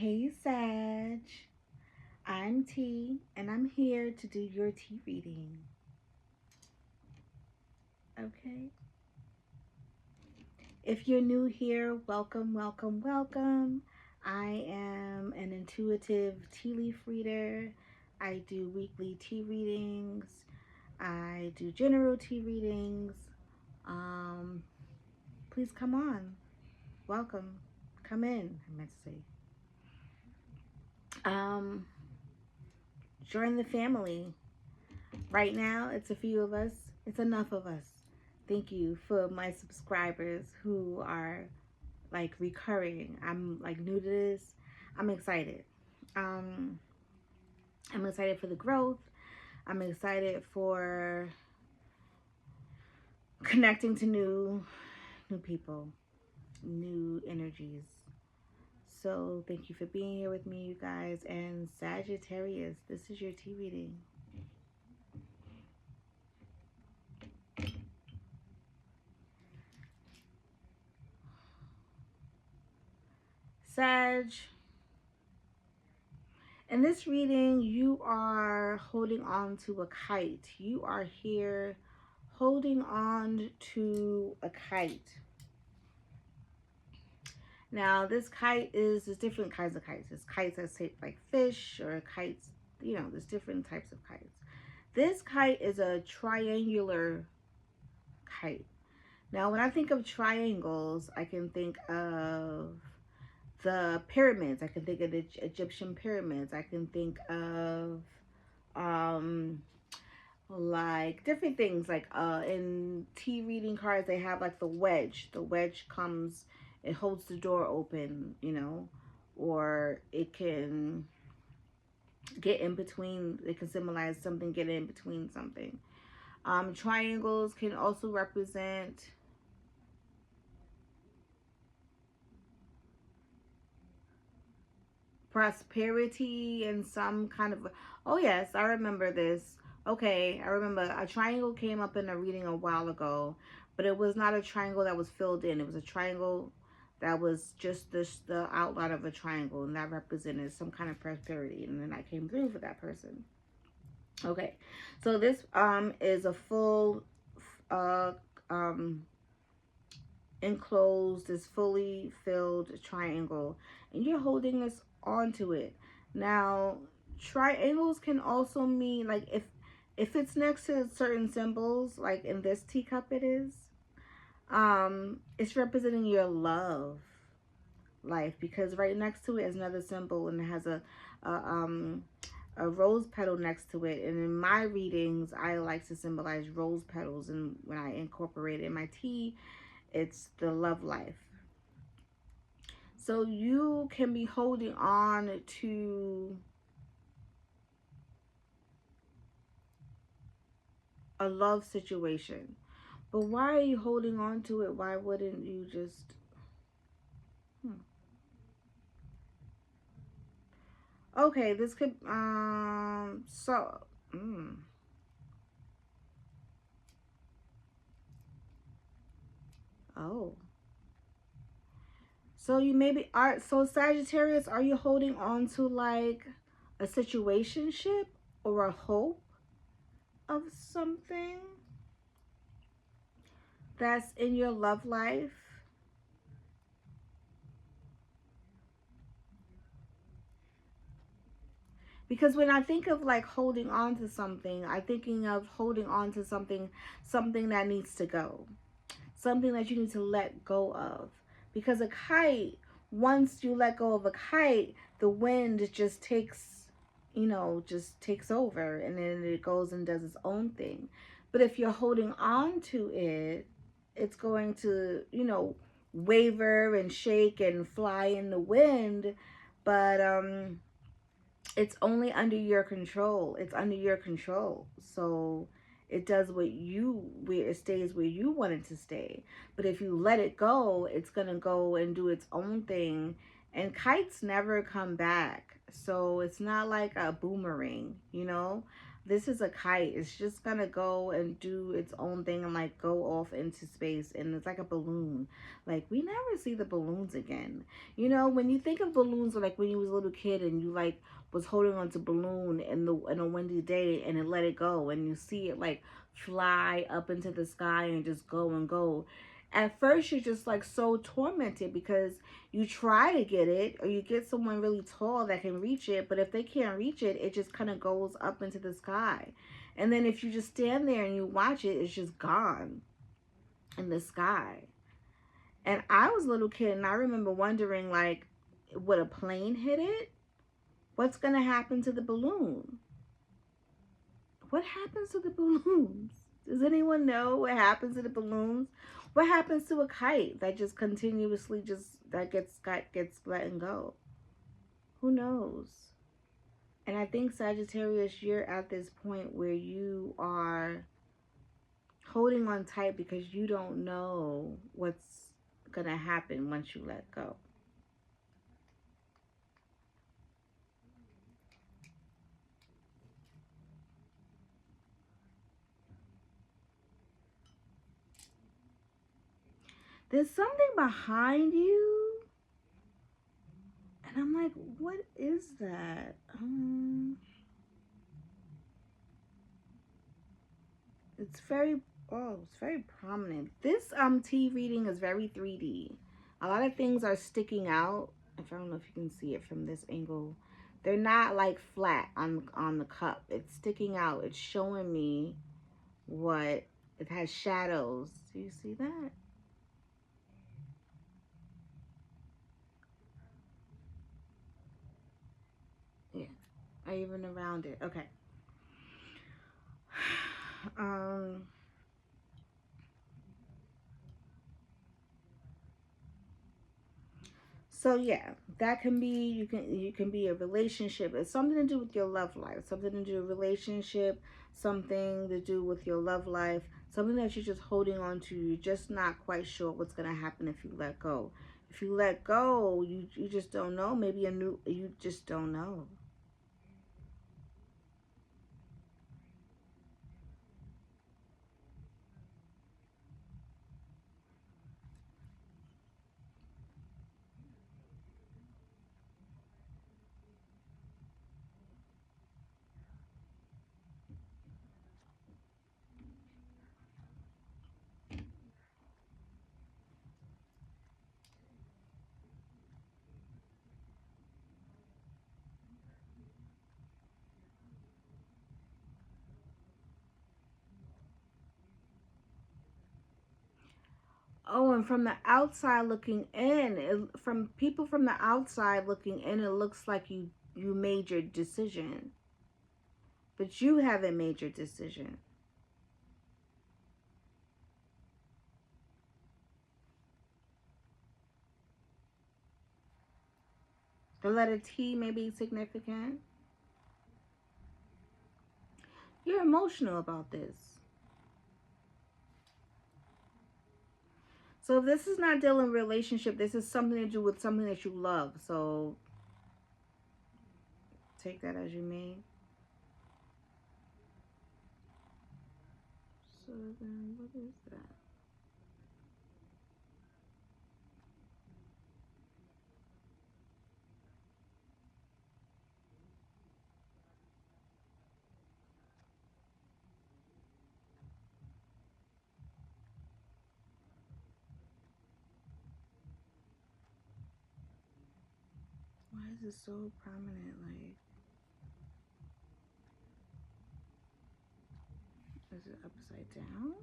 Hey Sag, I'm T and I'm here to do your T reading. Okay? If you're new here, welcome, welcome, welcome. I am an intuitive tea leaf reader. I do weekly tea readings. I do general tea readings. Um, Please come on. Welcome. Come in, I meant to say. Um, Join the family. Right now, it's a few of us. It's enough of us. Thank you for my subscribers who are like recurring. I'm like new to this. I'm excited. Um, I'm excited for the growth. I'm excited for connecting to new people, new energies. So thank you for being here with me, you guys. And Sagittarius, this is your tea reading. Sag, in this reading, you are holding on to a kite. You are here holding on to a kite. Now, this kite there's different kinds of kites. There's kites that shape like fish, or kites, there's different types of kites. This kite is a triangular kite. Now, when I think of triangles, I can think of the pyramids. I can think of the Egyptian pyramids. I can think of like different things, like in tea reading cards they have like the wedge comes, it holds the door open, or it can get in between, it can symbolize something getting in between something. Triangles can also represent prosperity and some kind of, oh yes, I remember this. Okay, I remember a triangle came up in a reading a while ago, but it was not a triangle that was filled in. It was a triangle that was just the outline of a triangle, and that represented some kind of prosperity, and then I came through for that person. Okay, so this is a full uh enclosed, this fully filled triangle, and you're holding this onto it. Now, triangles can also mean, like, if it's next to certain symbols, like in this teacup it is, it's representing your love life, because right next to it is another symbol, and it has a a rose petal next to it. And in my readings, I like to symbolize rose petals, and when I incorporate it in my tea, it's the love life. So you can be holding on to a love situation. But why are you holding on to it? Why wouldn't you just... Okay, this could... Oh. So you maybe are... So Sagittarius, are you holding on to like a situationship or a hope of something that's in your love life? Because when I think of like holding on to something, I'm thinking of holding on to something that needs to go, something that you need to let go of. Because a kite, once you let go of a kite, the wind just takes, just takes over, and then it goes and does its own thing. But if you're holding on to it, it's going to, waver and shake and fly in the wind. But it's only under your control. It's under your control. So it does where it stays where you want it to stay. But if you let it go, it's going to go and do its own thing. And kites never come back. So it's not like a boomerang, This is a kite. It's just gonna go and do its own thing and like go off into space, and it's like a balloon. Like we never see the balloons again. You know, when you think of balloons, like when you was a little kid and you like was holding on to balloon in a windy day and it let it go and you see it like fly up into the sky and just go and go. At first you're just like so tormented because you try to get it or you get someone really tall that can reach it, but if they can't reach it, it just kind of goes up into the sky. And then if you just stand there and you watch it, it's just gone in the sky. And I was a little kid and I remember wondering, like, would a plane hit it? What's going to happen to the balloon? What happens to the balloons? Does anyone know what happens to the balloons? What happens to a kite that just continuously just that gets letting go? Who knows? And I think Sagittarius, you're at this point where you are holding on tight because you don't know what's gonna happen once you let go. There's something behind you, and I'm like, what is that? It's very, oh, it's very prominent. This T reading is very 3D. A lot of things are sticking out. If I don't know if you can see it from this angle, they're not like flat on the cup. It's sticking out. It's showing me what it has shadows. Do you see that? Yeah. Or even around it. Okay. Um So yeah, that can be you can be a relationship. It's something to do with your love life, something to do with relationship, something to do with your love life, something that you're just holding on to. You're just not quite sure what's gonna happen if you let go. If you let go, you just don't know. Maybe you just don't know. Oh, and from the outside looking in, from people from the outside looking in, it looks like you made your decision, but you haven't made your decision. The letter T may be significant. You're emotional about this. So if this is not dealing with relationship, this is something to do with something that you love. So take that as you may. So then what is that? Why is it so prominent? Like, is it upside down?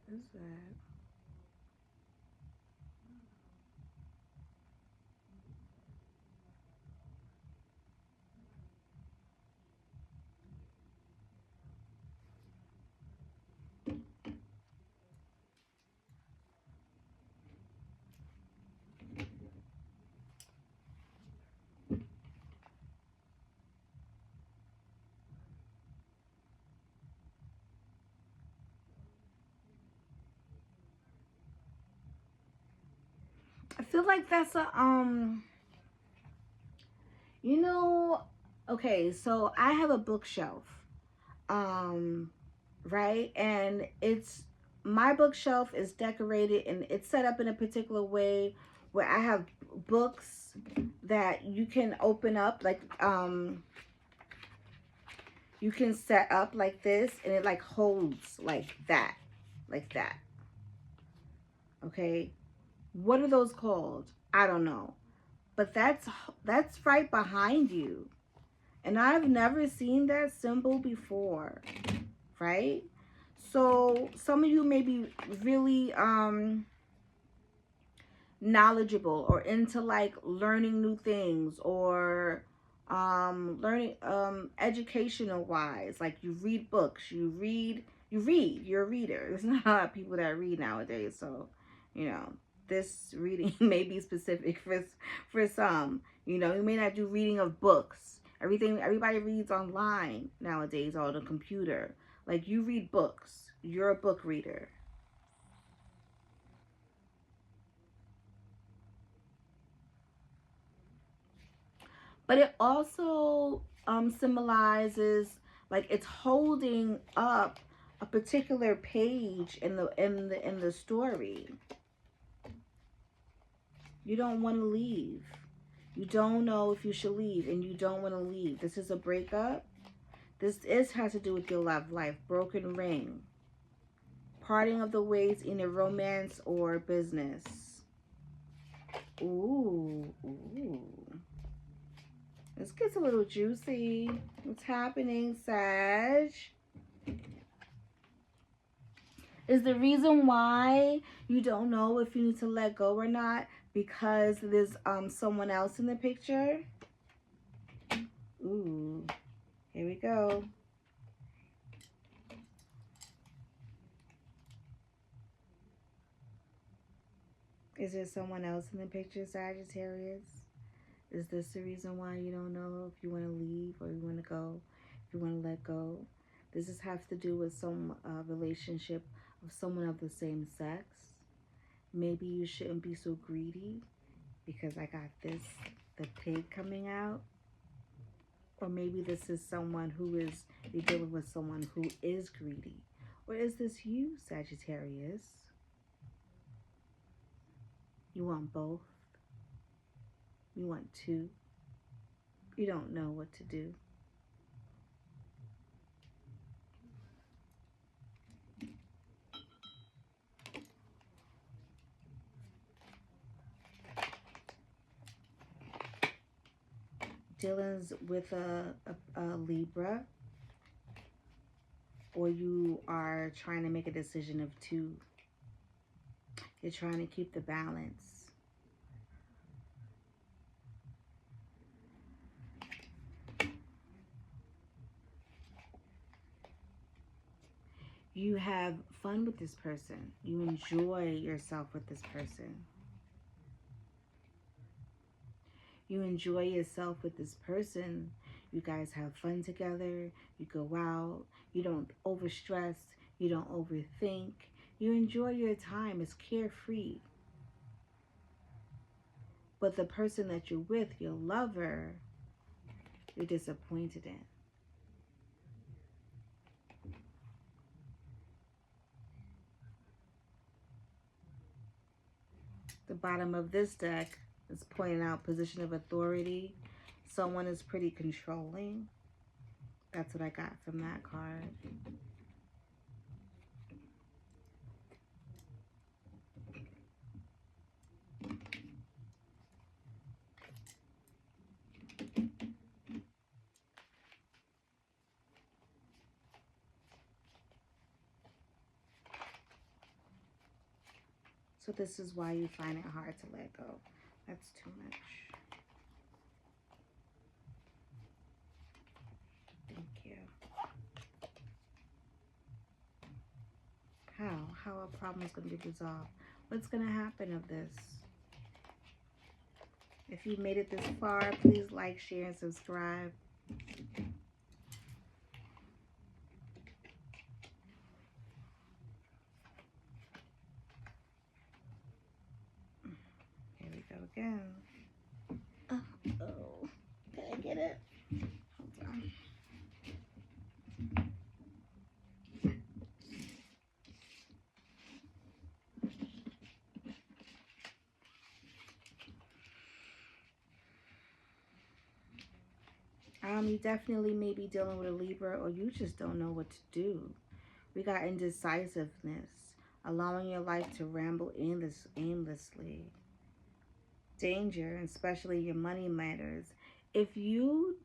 What is that? I feel like that's a, you know, okay, so I have a bookshelf, um, right? And my bookshelf is decorated and it's set up in a particular way where I have books that you can open up, like, you can set up like this and it like holds like that, like that. Okay. What are those called? I don't know. But that's right behind you. And I've never seen that symbol before, right? So some of you may be really knowledgeable or into like learning new things, or learning educational wise, like you read books, you're a reader. There's not a lot of people that read nowadays, so you know this reading may be specific for some. You know, you may not do reading of books. Everybody reads online nowadays, or the computer. Like, you read books, you're a book reader. But it also symbolizes, like, it's holding up a particular page in the story. You don't want to leave. You don't know if you should leave, and you don't want to leave. This is a breakup. Has to do with your love life. Broken ring. Parting of the ways in a romance or business. Ooh, ooh. This gets a little juicy. What's happening, Sag? Is the reason why you don't know if you need to let go or not because there's someone else in the picture? Ooh, here we go. Is there someone else in the picture, Sagittarius? Is this the reason why you don't know if you want to leave or you want to go, if you want to let go? Does this have to do with some relationship of someone of the same sex? Maybe you shouldn't be so greedy because I got the pig coming out. Or maybe this is someone you're dealing with someone who is greedy. Or is this you, Sagittarius? You want both? You want two? You don't know what to do. Dealings with a Libra, or you are trying to make a decision of two. You're trying to keep the balance. You have fun with this person. You enjoy yourself with this person. You enjoy yourself with this person. You guys have fun together. You go out. You don't overstress. You don't overthink. You enjoy your time. It's carefree. But the person that you're with, your lover, you're disappointed in. The bottom of this deck is pointing out position of authority. Someone is pretty controlling. That's what I got from that card. So this is why you find it hard to let go. That's too much. Thank you. How a problem is going to be resolved. What's going to happen of this? If you made it this far, please like, share, and subscribe. Here again. Oh, can I get it? Hold on. You definitely may be dealing with a Libra, or you just don't know what to do. We got indecisiveness, allowing your life to ramble aimlessly. Danger, especially your money matters. If you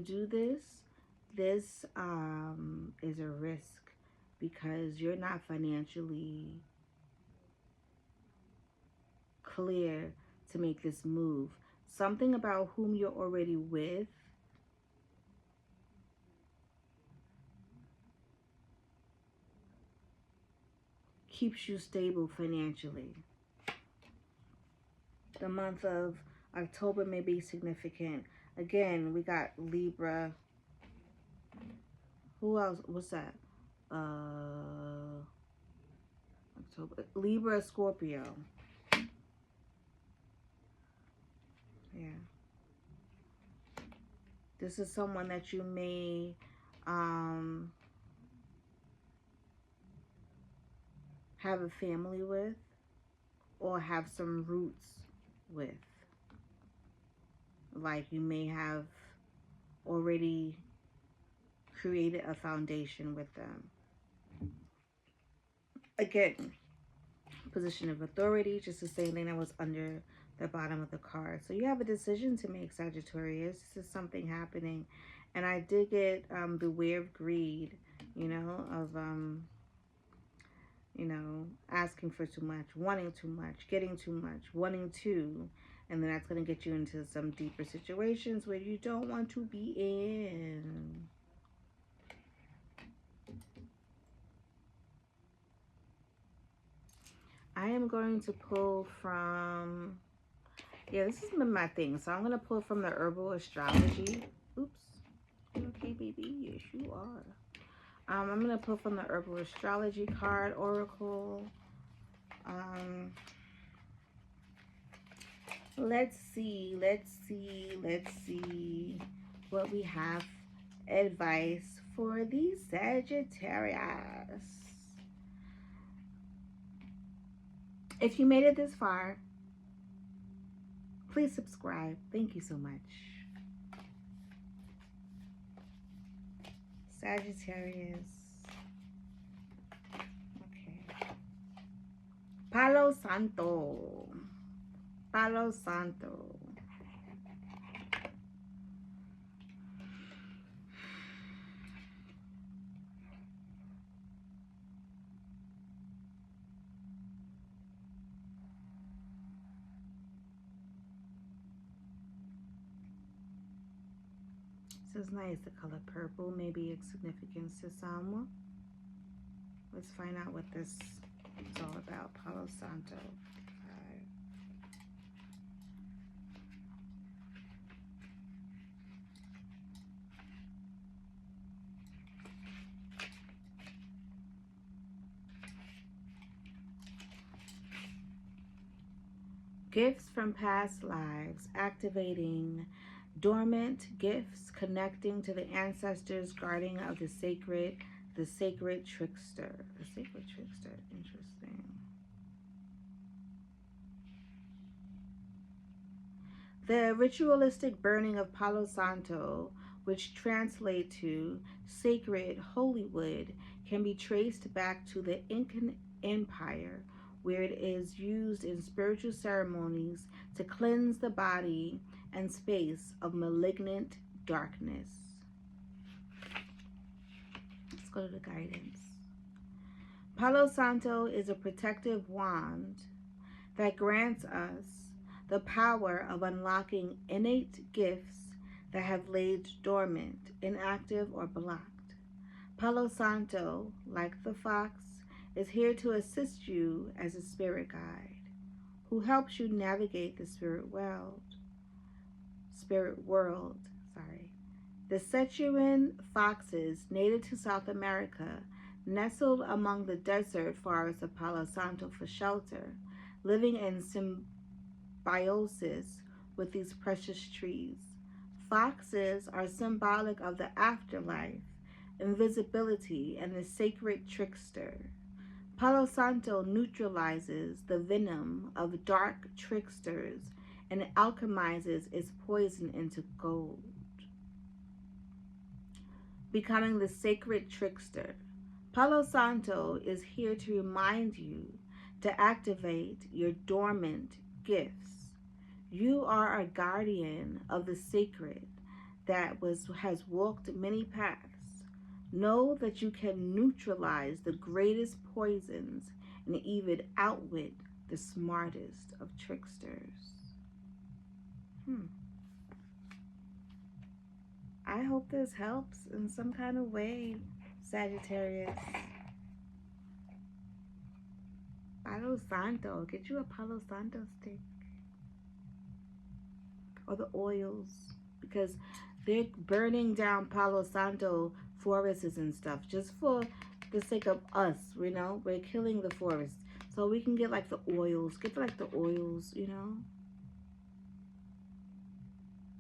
do this is a risk because you're not financially clear to make this move. Something about whom you're already with keeps you stable financially. The month of October may be significant. Again, we got Libra. Who else? What's that? October. Libra, Scorpio. Yeah. This is someone that you may have a family with or have some roots with. Like you may have already created a foundation with them. Again, position of authority, just the same thing that was under the bottom of the card. So you have a decision to make, Sagittarius. This is something happening. And I did get beware of greed, you know, of, you know, asking for too much, wanting too much, getting too much, wanting to. And then that's going to get you into some deeper situations where you don't want to be in. I am going to pull from, yeah, this has been my thing. So I'm going to pull from the herbal astrology. Oops. Okay, baby. Yes, you are. I'm going to pull from the herbal astrology card, oracle. Let's see what we have advice for the Sagittarius. If you made it this far, please subscribe. Thank you so much. Sagittarius. Okay. Palo Santo. Palo Santo. This is nice, the color purple, maybe its significance to someone. Let's find out what this is all about. Palo Santo. Gifts from past lives, activating dormant gifts, connecting to the ancestors, guardian of the sacred trickster. The sacred trickster, interesting. The ritualistic burning of Palo Santo, which translate to sacred holy wood, can be traced back to the Incan Empire, where it is used in spiritual ceremonies to cleanse the body and space of malignant darkness. Let's go to the guidance. Palo Santo is a protective wand that grants us the power of unlocking innate gifts that have laid dormant, inactive, or blocked. Palo Santo, like the fox, is here to assist you as a spirit guide who helps you navigate the spirit world. The Sichuan foxes, native to South America, nestled among the desert forests of Palo Santo for shelter, living in symbiosis with these precious trees. Foxes are symbolic of the afterlife, invisibility, and the sacred trickster. Palo Santo neutralizes the venom of dark tricksters and alchemizes its poison into gold, becoming the sacred trickster. Palo Santo is here to remind you to activate your dormant gifts. You are a guardian of the sacred that has walked many paths. Know that you can neutralize the greatest poisons and even outwit the smartest of tricksters. I hope this helps in some kind of way, Sagittarius. Palo Santo. Get you a Palo Santo stick. Or the oils. Because they're burning down Palo Santo forests and stuff. Just for the sake of us, you know. We're killing the forest. So we can get like the oils. Get like the oils, you know.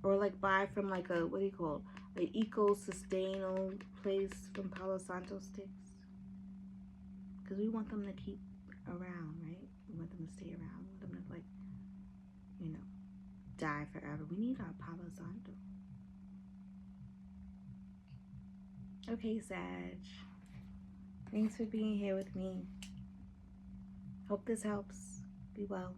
Or like buy from like a, what do you call it? An eco-sustainable place from Palo Santo sticks. Because we want them to keep around, right? We want them to stay around. We want them to, like, you know, die forever. We need our Palo Santo. Okay, Sag. Thanks for being here with me. Hope this helps. Be well.